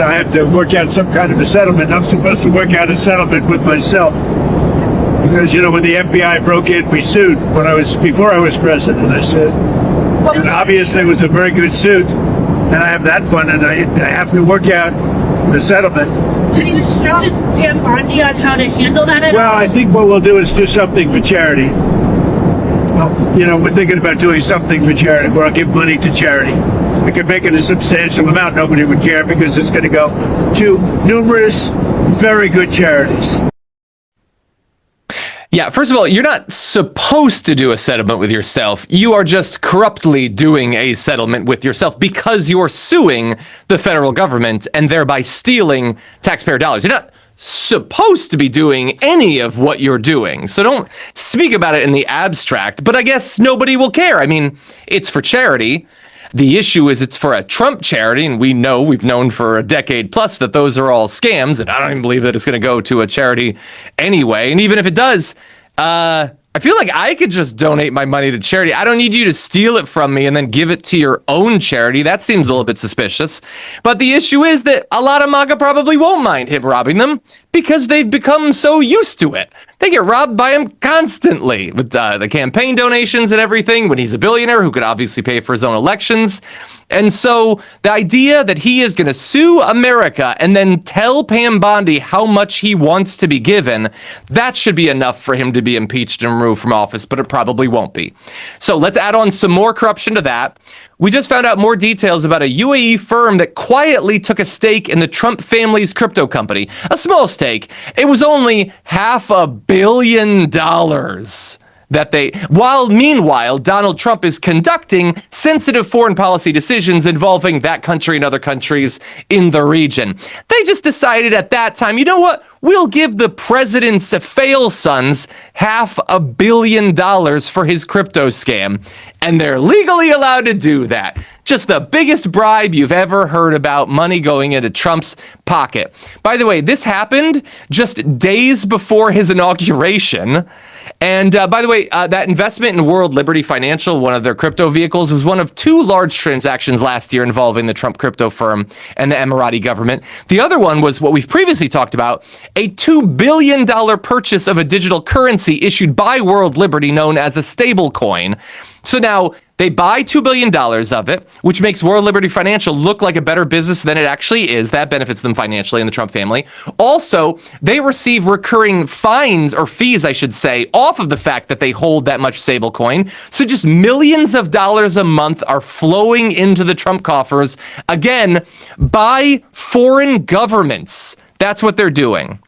I have to work out some kind of a settlement. I'm supposed to work out a settlement with myself. Because, when the FBI broke in, we sued before I was president, I sued. And obviously it was a very good suit. And I have that one, and I have to work out the settlement. Have you instructed Pam Bondi on how to handle that? Well, I think what we'll do is do something for charity. Well, we're thinking about doing something for charity, where I'll give money to charity. We could make it a substantial amount. Nobody would care because it's going to go to numerous, very good charities. Yeah, first of all, you're not supposed to do a settlement with yourself. You are just corruptly doing a settlement with yourself because you're suing the federal government and thereby stealing taxpayer dollars. You're not supposed to be doing any of what you're doing. So don't speak about it in the abstract, but I guess nobody will care. I mean, it's for charity. The issue is it's for a Trump charity, and we've known for a decade plus that those are all scams, and I don't even believe that it's going to go to a charity anyway. And even if it does, I feel like I could just donate my money to charity. I don't need you to steal it from me and then give it to your own charity. That seems a little bit suspicious. But the issue is that a lot of MAGA probably won't mind him robbing them because they've become so used to it. They get robbed by him constantly with the campaign donations and everything when he's a billionaire who could obviously pay for his own elections. And so the idea that he is going to sue America and then tell Pam Bondi how much he wants to be given, that should be enough for him to be impeached and removed from office, but it probably won't be. So let's add on some more corruption to that. We just found out more details about a UAE firm that quietly took a stake in the Trump family's crypto company. A small stake. It was only $500 million. While meanwhile, Donald Trump is conducting sensitive foreign policy decisions involving that country and other countries in the region. They just decided at that time, you know what? We'll give the president's fail sons $500 million for his crypto scam. And they're legally allowed to do that. Just the biggest bribe you've ever heard about, money going into Trump's pocket. By the way, this happened just days before his inauguration. And by the way, that investment in World Liberty Financial, one of their crypto vehicles, was one of two large transactions last year involving the Trump crypto firm and the Emirati government. The other one was what we've previously talked about, a $2 billion purchase of a digital currency issued by World Liberty known as a stable coin. So now they buy $2 billion of it, which makes World Liberty Financial look like a better business than it actually is. That benefits them financially in the Trump family. Also, they receive recurring fines or fees, I should say, off of the fact that they hold that much stablecoin. So just millions of dollars a month are flowing into the Trump coffers, again, by foreign governments. That's what they're doing.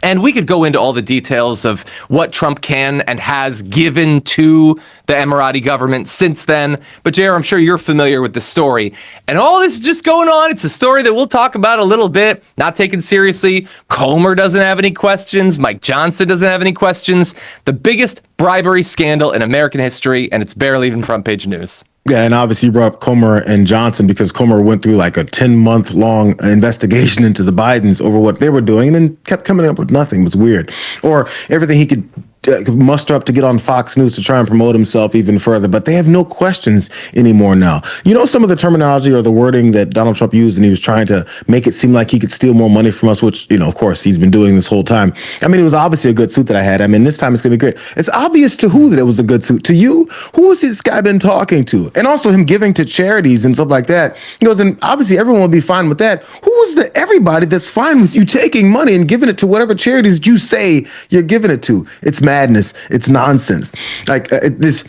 And we could go into all the details of what Trump can and has given to the Emirati government since then. But JR, I'm sure you're familiar with the story. And all this is just going on. It's a story that we'll talk about a little bit, not taken seriously. Comer doesn't have any questions. Mike Johnson doesn't have any questions. The biggest bribery scandal in American history, and it's barely even front page news. Yeah, and obviously you brought up Comer and Johnson because Comer went through like a 10-month long investigation into the Bidens over what they were doing and then kept coming up with nothing. It was weird. Or everything he could muster up to get on Fox News to try and promote himself even further. But they have no questions anymore now. You know, some of the terminology or the wording that Donald Trump used, and he was trying to make it seem like he could steal more money from us, which, of course, he's been doing this whole time. I mean, it was obviously a good suit that I had. I mean, this time it's going to be great. It's obvious to who that it was a good suit. To you, who has this guy been talking to? And also him giving to charities and stuff like that. He goes, and obviously everyone will be fine with that. Who is the everybody that's fine with you taking money and giving it to whatever charities you say you're giving it to? It's madness. It's nonsense. Like this.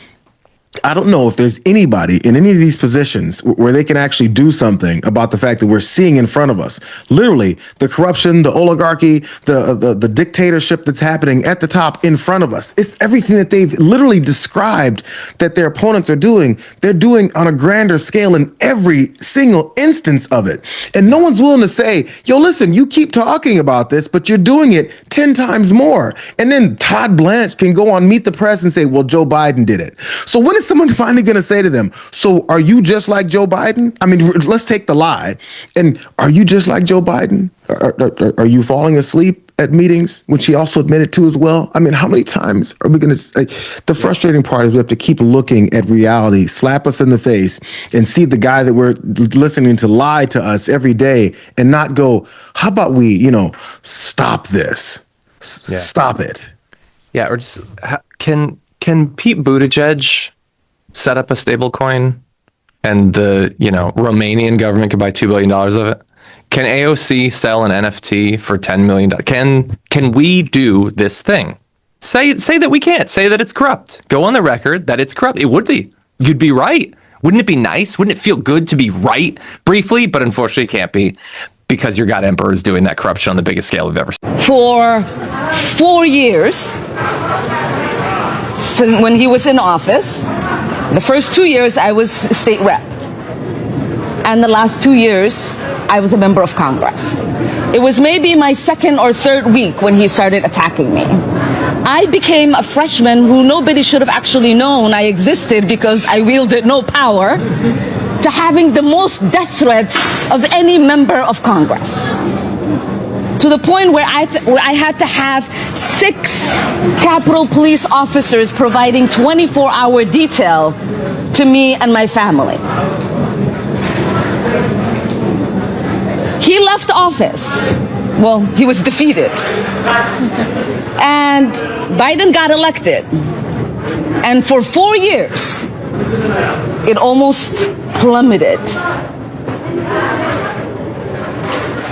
I don't know if there's anybody in any of these positions where they can actually do something about the fact that we're seeing in front of us, literally the corruption, the oligarchy, the dictatorship that's happening at the top in front of us. It's everything that they've literally described that their opponents are doing. They're doing on a grander scale in every single instance of it. And no one's willing to say, yo, listen, you keep talking about this, but you're doing it 10 times more. And then Todd Blanche can go on Meet the Press and say, well, Joe Biden did it. So when is someone finally going to say to them, so are you just like Joe Biden? I mean, let's take the lie. And are you just like Joe Biden? Are you falling asleep at meetings, which he also admitted to as well. I mean, how many times are we going to say? The frustrating part is we have to keep looking at reality, slap us in the face, and see the guy that we're listening to lie to us every day and not go, how about we, stop this? Stop it. Yeah, or just can Pete Buttigieg set up a stable coin and the Romanian government could buy $2 billion of it? Can AOC sell an NFT for $10 million? Can we do this thing? Say that we can't. Say that it's corrupt. Go on the record that it's corrupt. It would be. You'd be right. Wouldn't it be nice? Wouldn't it feel good to be right briefly? But unfortunately, it can't be because your god emperor is doing that corruption on the biggest scale we've ever seen. For 4 years, since when he was in office, the first 2 years I was state rep. And the last 2 years, I was a member of Congress. It was maybe my second or third week when he started attacking me. I became a freshman who nobody should have actually known I existed because I wielded no power, to having the most death threats of any member of Congress. To the point where I had to have 6 Capitol Police officers providing 24-hour detail to me and my family. He left office. Well, he was defeated. And Biden got elected. And for 4 years, it almost plummeted.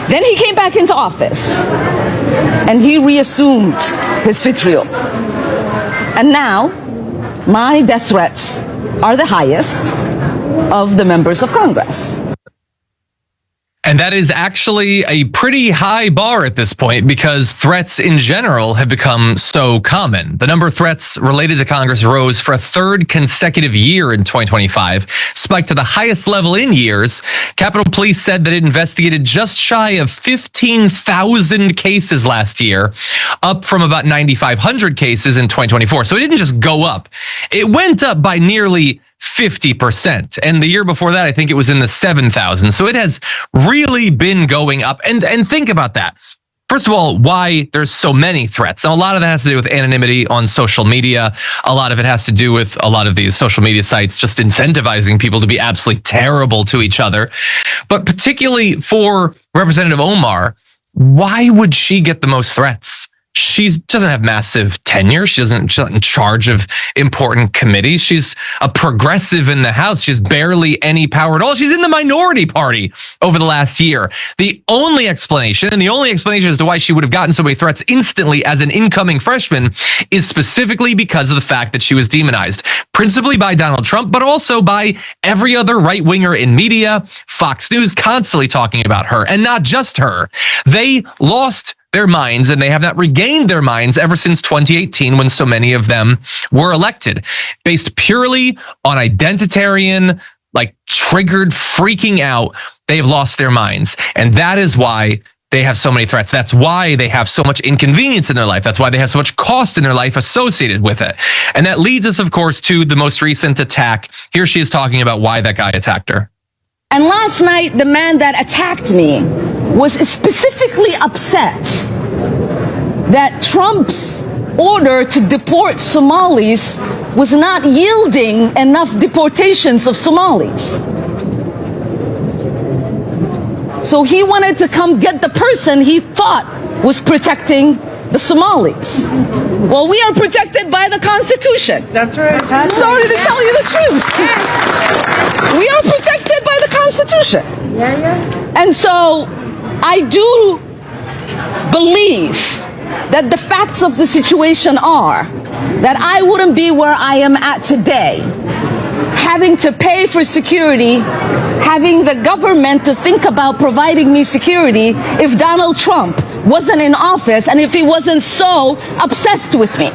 Then he came back into office and he reassumed his vitriol. And now, my death threats are the highest of the members of Congress. And that is actually a pretty high bar at this point because threats in general have become so common. The number of threats related to Congress rose for a third consecutive year in 2025, spiked to the highest level in years. Capitol Police said that it investigated just shy of 15,000 cases last year, up from about 9,500 cases in 2024. So it didn't just go up. It went up by nearly 50%. And the year before that, I think it was in the 7,000. So it has really been going up. And think about that. First of all, why there's so many threats. And a lot of that has to do with anonymity on social media. A lot of it has to do with a lot of these social media sites just incentivizing people to be absolutely terrible to each other. But particularly for Representative Omar, why would she get the most threats? She doesn't have massive tenure. She's not in charge of important committees. She's a progressive in the House. She has barely any power at all. She's in the minority party over the last year. The only explanation as to why she would have gotten so many threats instantly as an incoming freshman is specifically because of the fact that she was demonized, principally by Donald Trump, but also by every other right-winger in media. Fox News constantly talking about her, and not just her. They lost their minds, and they have not regained their minds ever since 2018 when so many of them were elected, based purely on identitarian, triggered freaking out. They've lost their minds. And that is why they have so many threats. That's why they have so much inconvenience in their life. That's why they have so much cost in their life associated with it. And that leads us, of course, to the most recent attack. Here she is talking about why that guy attacked her. And last night, the man that attacked me was specifically upset that Trump's order to deport Somalis was not yielding enough deportations of Somalis. So he wanted to come get the person he thought was protecting the Somalis. Well, we are protected by the Constitution. That's right. I'm sorry to tell you the truth. We are protected by the Constitution. Yeah. And so I do believe that the facts of the situation are that I wouldn't be where I am at today, having to pay for security, having the government to think about providing me security if Donald Trump wasn't in office and if he wasn't so obsessed with me.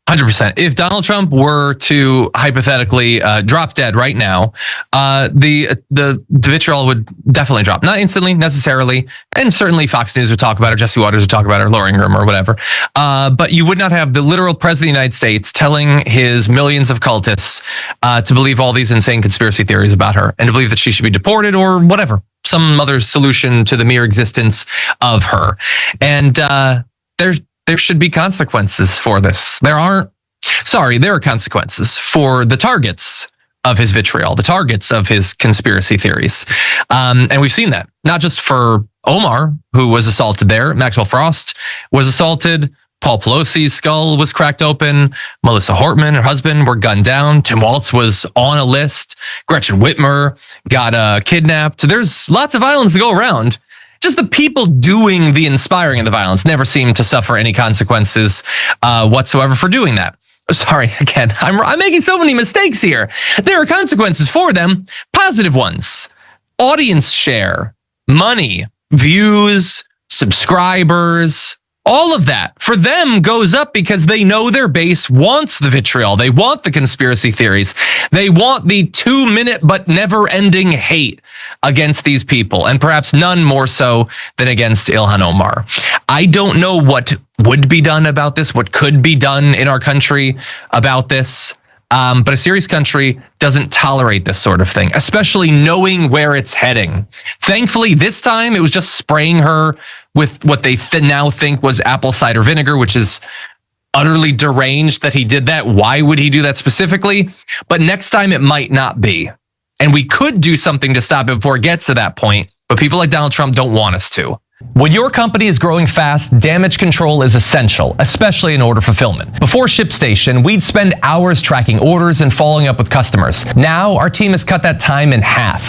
100%. If Donald Trump were to hypothetically drop dead right now, the vitriol would definitely drop. Not instantly, necessarily, and certainly Fox News would talk about it, Jesse Waters would talk about it, Laura Ingraham or whatever. But you would not have the literal president of the United States telling his millions of cultists to believe all these insane conspiracy theories about her and to believe that she should be deported or whatever. some other solution to the mere existence of her. And there should be consequences for this. There are consequences for the targets of his vitriol, the targets of his conspiracy theories. And we've seen that, not just for Omar, who was assaulted there. Maxwell Frost was assaulted. Paul Pelosi's skull was cracked open. Melissa Hortman, her husband, were gunned down. Tim Walz was on a list. Gretchen Whitmer got kidnapped. There's lots of violence to go around. Just the people doing the inspiring of the violence never seem to suffer any consequences whatsoever for doing that. Sorry, again, I'm making so many mistakes here. There are consequences for them, positive ones. Audience share, money, views, subscribers, all of that for them goes up because they know their base wants the vitriol. They want the conspiracy theories. They want the 2-minute but never-ending hate against these people, and perhaps none more so than against Ilhan Omar. I don't know what would be done about this, what could be done in our country about this. But a serious country doesn't tolerate this sort of thing, especially knowing where it's heading. Thankfully, this time it was just spraying her with what they now think was apple cider vinegar, which is utterly deranged that he did that. Why would he do that specifically? But next time it might not be. And we could do something to stop it before it gets to that point. But people like Donald Trump don't want us to. When your company is growing fast, damage control is essential, especially in order fulfillment. Before ShipStation, we'd spend hours tracking orders and following up with customers. Now, our team has cut that time in half.